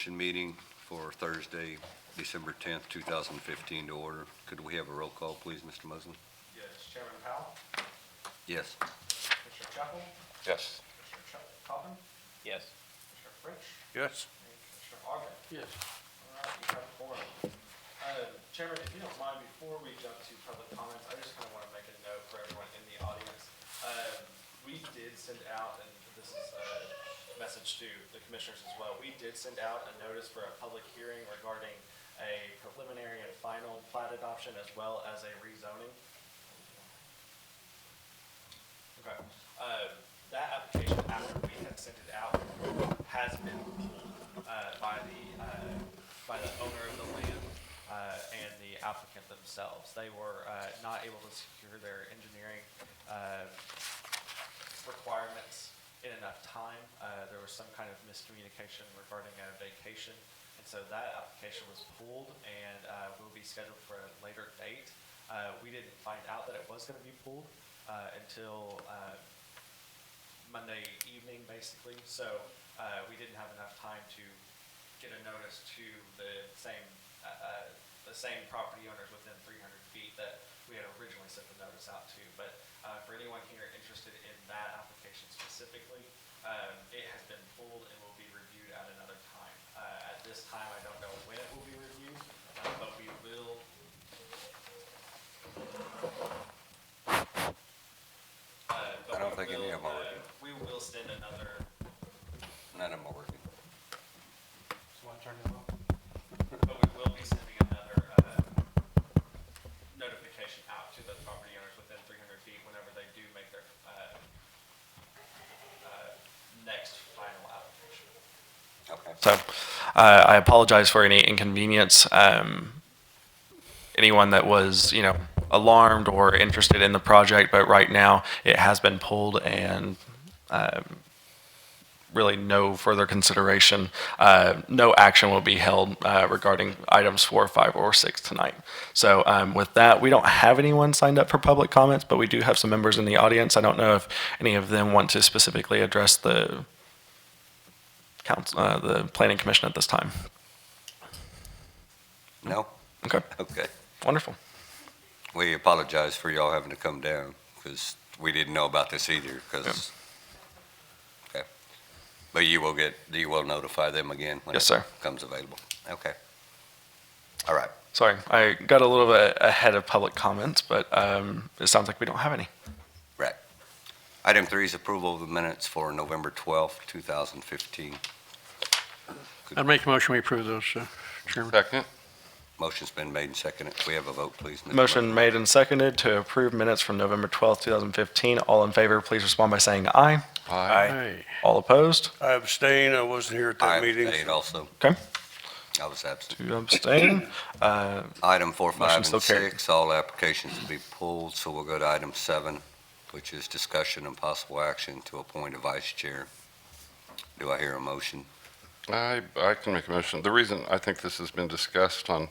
Commission meeting for Thursday, December 10th, 2015 to order. Could we have a roll call, please, Mr. Mosley? Yes, Chairman Powell, Yes. Commissioner Chapel, Yes. Commissioner Cobbin, Yes. Commissioner French, Yes. and Commissioner Ogden. Yes. All right, you have a quorum. Chairman, if you don't mind, before we jump to public comments, I just kind of want to make a note for everyone in the audience. We did send out, and this is a message to the commissioners as well, we did send out a notice for a public hearing regarding a preliminary and final plat adoption as well as a rezoning. Okay. That application, after we had sent it out, has been pulled by the owner of the land and the applicant themselves. They were not able to secure their engineering requirements in enough time. There was some kind of miscommunication regarding a vacation, and so that application was pulled and will be scheduled for a later date. We didn't find out that it was going to be pulled until Monday evening, basically. So we didn't have enough time to get a notice to the same property owners within 300 feet that we had originally sent the notice out to. But for anyone here interested in that application specifically, it has been pulled and will be reviewed at another time. At this time, I don't know when it will be reviewed, but we will. I don't think any of them are working. We will send another. None of them are working. So I turn it off? But we will be sending another notification out to the property owners within 300 feet whenever they do make their next final application. Okay. So I apologize for any inconvenience. Anyone that was, alarmed or interested in the project, but right now it has been pulled and really no further consideration. No action will be held regarding items 4, 5, or 6 tonight. So with that, we don't have anyone signed up for public comments, but we do have some members in the audience. I don't know if any of them want to specifically address the Planning Commission at this time. No? Okay, Okay. wonderful. We apologize for y'all having to come down because we didn't know about this either. Okay. But you will notify them again when Yes, it sir. comes available. Okay. All right. Sorry, I got a little bit ahead of public comments, but it sounds like we don't have any. Right. Item 3 is approval of the minutes for November 12th, 2015. I'd make a motion we approve those, Chairman. Second. Motion's been made and seconded. Can we have a vote, please? Mr. Motion Mosley? made and seconded to approve minutes from November 12th, 2015. All in favor, please respond by saying aye. Aye. All opposed? I abstain. I wasn't here at I that meeting. abstained also. Okay. I was absent. 2 abstain. Item 4, 5, Motion and still carried. 6, all applications will be pulled, so we'll go to item 7, which is discussion and possible action to appoint a vice chair. Do I hear a motion? I can make a motion. The reason I think this has been discussed on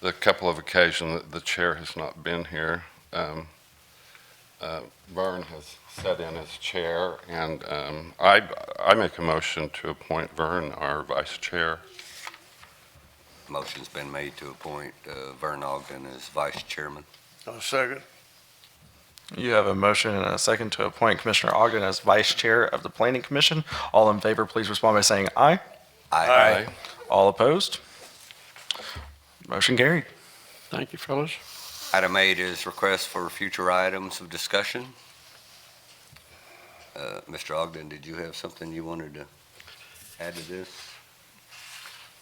the couple of occasions that the chair has not been here, Vern has sat in as chair, and I make a motion to appoint Vern our vice chair. Motion's been made to appoint Vern Ogden as vice chairman. I'll second. You have a motion and a second to appoint Commissioner Ogden as vice chair of the Planning Commission. All in favor, please respond by saying aye. Aye. All opposed? Motion carried. Thank you, fellas. Item 8 is request for future items of discussion. Mr. Ogden, did you have something you wanted to add to this?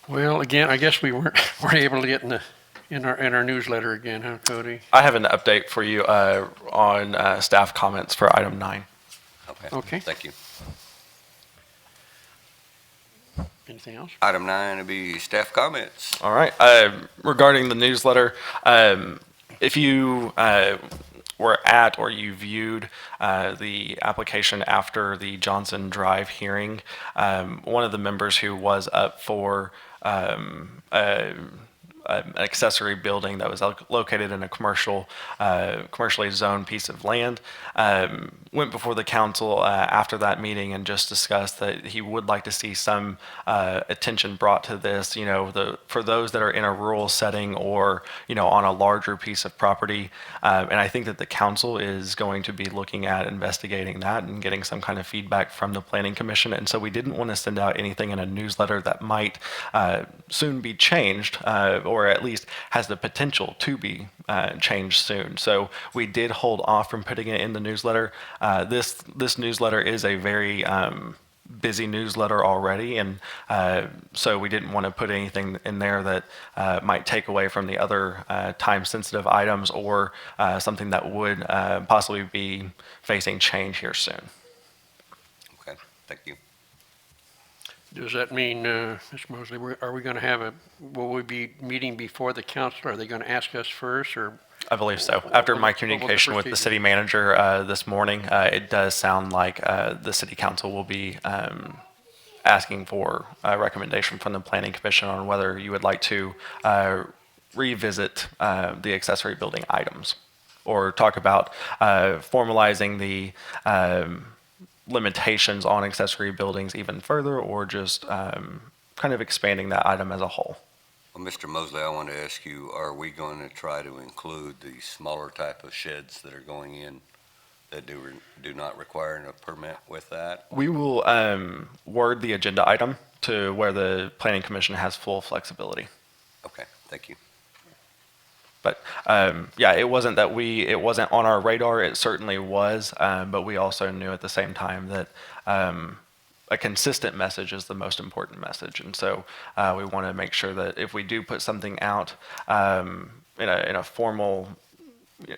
Well, again, I guess we weren't able to get in our newsletter again, huh, Cody? I have an update for you on staff comments for item 9. Okay. Thank you. Anything else? Item 9 will be staff comments. All right. Regarding the newsletter, if you were at or you viewed the application after the Johnson Drive hearing, one of the members who was up for an accessory building that was located in a commercially zoned piece of land. Went before the council after that meeting and just discussed that he would like to see some attention brought to this, for those that are in a rural setting or, on a larger piece of property. And I think that the council is going to be looking at investigating that and getting some kind of feedback from the Planning Commission. And so we didn't want to send out anything in a newsletter that might soon be changed, or at least has the potential to be changed soon. So we did hold off from putting it in the newsletter. This newsletter is a very busy newsletter already, and so we didn't want to put anything in there that might take away from the other time-sensitive items or something that would possibly be facing change here soon. Okay, thank you. Does that mean, Ms. Mosley, are we going to have will we be meeting before the council? Are they going to ask us first, or? I believe so. After my What will the communication with the procedure city manager this morning, it does sound like the city council will be asking for a recommendation from the Planning Commission on whether you would like to revisit the accessory building items or talk about formalizing the limitations on accessory buildings even further, or just kind of expanding that item as a whole. Well, Mr. Mosley, I want to ask you, are we going to try to include the smaller type of sheds that are going in that do not require a permit with that? We will word the agenda item to where the Planning Commission has full flexibility. Okay, thank you. But yeah, it wasn't on our radar. It certainly was, but we also knew at the same time that a consistent message is the most important message, and so we want to make sure that if we do put something out in a formal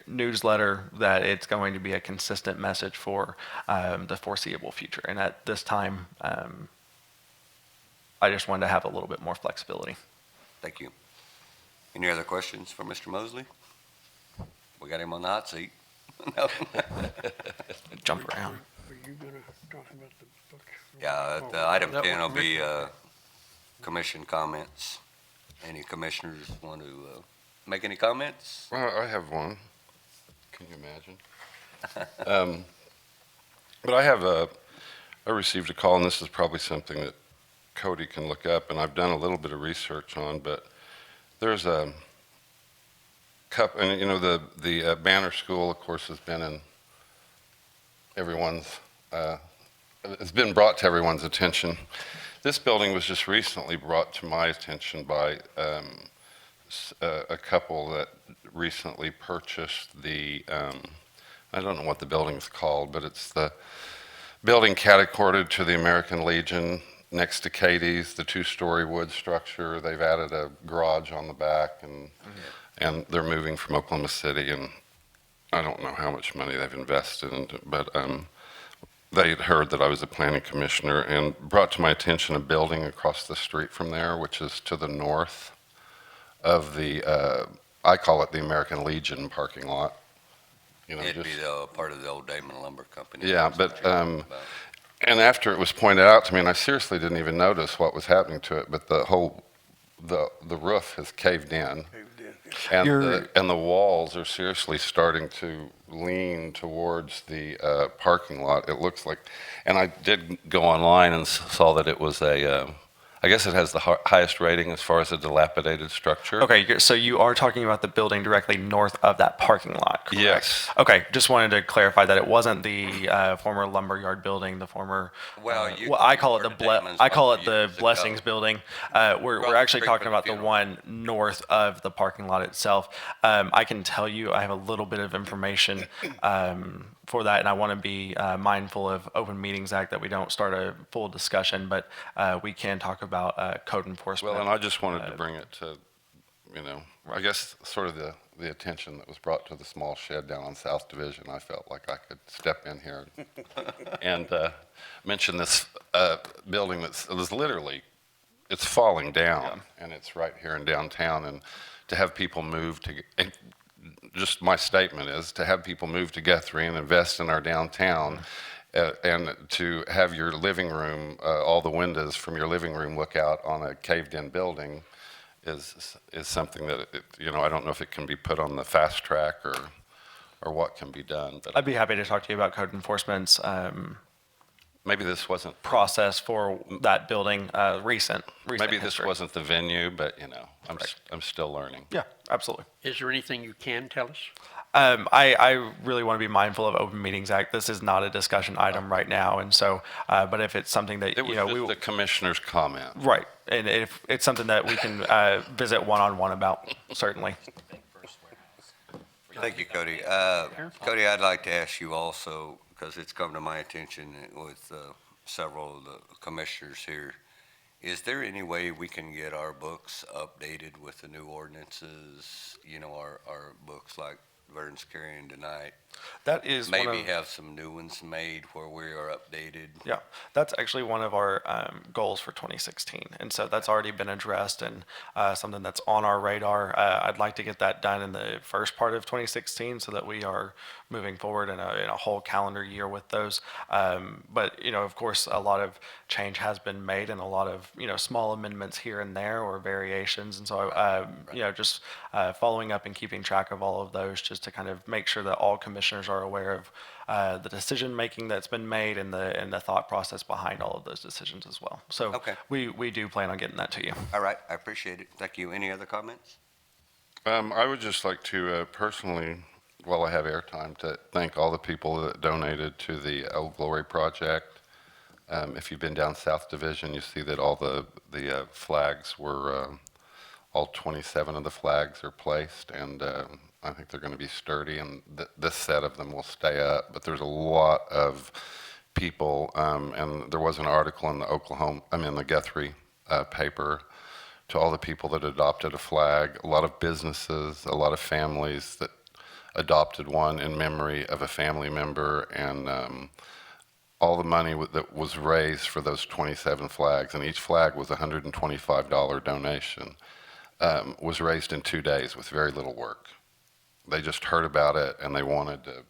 newsletter, that it's going to be a consistent message for the foreseeable future. And at this time, I just wanted to have a little bit more flexibility. Thank you. Any other questions for Mr. Mosley? We got him on the hot seat. No. Jump around. Are you going to talk about the book? Yeah, Oh, the item that 10 will was be commission comments. Any commissioners want to make any comments? Well, I have one. Can you imagine? But I received a call, and this is probably something that Cody can look up, and I've done a little bit of research on, but there's a couple, and the Banner School, of course, has been in everyone's, it's been brought to everyone's attention. This building was just recently brought to my attention by a couple that recently purchased I don't know what the building's called, but it's the building catty-cornered to the American Legion next to Katie's, the two-story wood structure. They've added a garage on the back, and they're moving from Oklahoma City, and I don't know how much money they've invested into, but they had heard that I was a planning commissioner and brought to my attention a building across the street from there, which is to the north of I call it the American Legion parking lot. It'd be part of the old Damon Lumber Company. Yeah, That's what but, you're talking about. And after it was pointed out to me, and I seriously didn't even notice what was happening to it, but the roof has caved in, and the walls are seriously starting to lean towards the parking lot. It looks like, and I did go online and saw that it was I guess it has the highest rating as far as a dilapidated structure. Okay, so you are talking about the building directly north of that parking lot, correct? Yes. Okay, just wanted to clarify that it wasn't the former lumberyard building, the former. Well, I call it the the Blessings building. We're Rather actually talking frequent about the funeral. one north of the parking lot itself. I can tell you, I have a little bit of information for that, and I want to be mindful of Open Meetings Act that we don't start a full discussion, but we can talk about code enforcement. Well, and I just wanted to bring it to, I guess sort of the attention that was brought to the small shed down on South Division. I felt like I could step in here and mention this building that was literally, it's falling down, and it's right here in downtown, and to have people move to, and just my statement is to have people move to Guthrie and invest in our downtown, and to have your living room, all the windows from your living room look out on a caved-in building is something that, I don't know if it can be put on the fast track or what can be done, but I'd be happy to talk to you about code enforcement's maybe this wasn't, process for that building, recent maybe this history. wasn't the venue, but, I'm, Correct. I'm still learning. Yeah, absolutely. Is there anything you can tell us? I really want to be mindful of Open Meetings Act. This is not a discussion item right now, and so, but if it's something that, It was just the commissioner's comment. right, and if it's something that we can visit one-on-one about, certainly. Thank you, Cody. Cody, I'd like to ask you also, because it's come to my attention with several of the commissioners here, is there any way we can get our books updated with the new ordinances? Our books like Vern's Carrying Tonight, That is one maybe of, have some new ones made where we are updated. yeah, that's actually one of our goals for 2016, and so that's already been addressed and something that's on our radar. I'd like to get that done in the first part of 2016 so that we are moving forward in a whole calendar year with those. But of course, a lot of change has been made and a lot of small amendments here and there or variations, and so just following up and keeping track of all of those just to kind of make sure that all commissioners are aware of the decision making that's been made and the thought process behind all of those decisions as well. So Okay. we do plan on getting that to you. All right, I appreciate it. Thank you. Any other comments? I would just like to personally, while I have airtime, to thank all the people that donated to the Old Glory Project. If you've been down South Division, you see that all the flags were, all 27 of the flags are placed, and I think they're going to be sturdy, and this set of them will stay up. But there's a lot of people, and there was an article in the Guthrie paper, to all the people that adopted a flag, a lot of businesses, a lot of families that adopted one in memory of a family member, and all the money that was raised for those 27 flags, and each flag was a $125 donation, was raised in 2 days with very little work. They just heard about it and they wanted to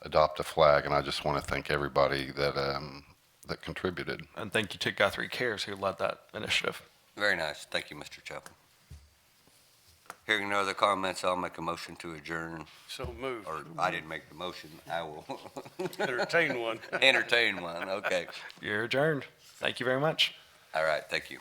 adopt a flag, and I just want to thank everybody that contributed. And thank you to Guthrie Cares who led that initiative. Very nice. Thank you, Mr. Chappell. Hearing no other comments, I'll make a motion to adjourn. So moved. Or I didn't make the motion. I will Entertain one. entertain one. Okay. You're adjourned. Thank you very much. All right. Thank you.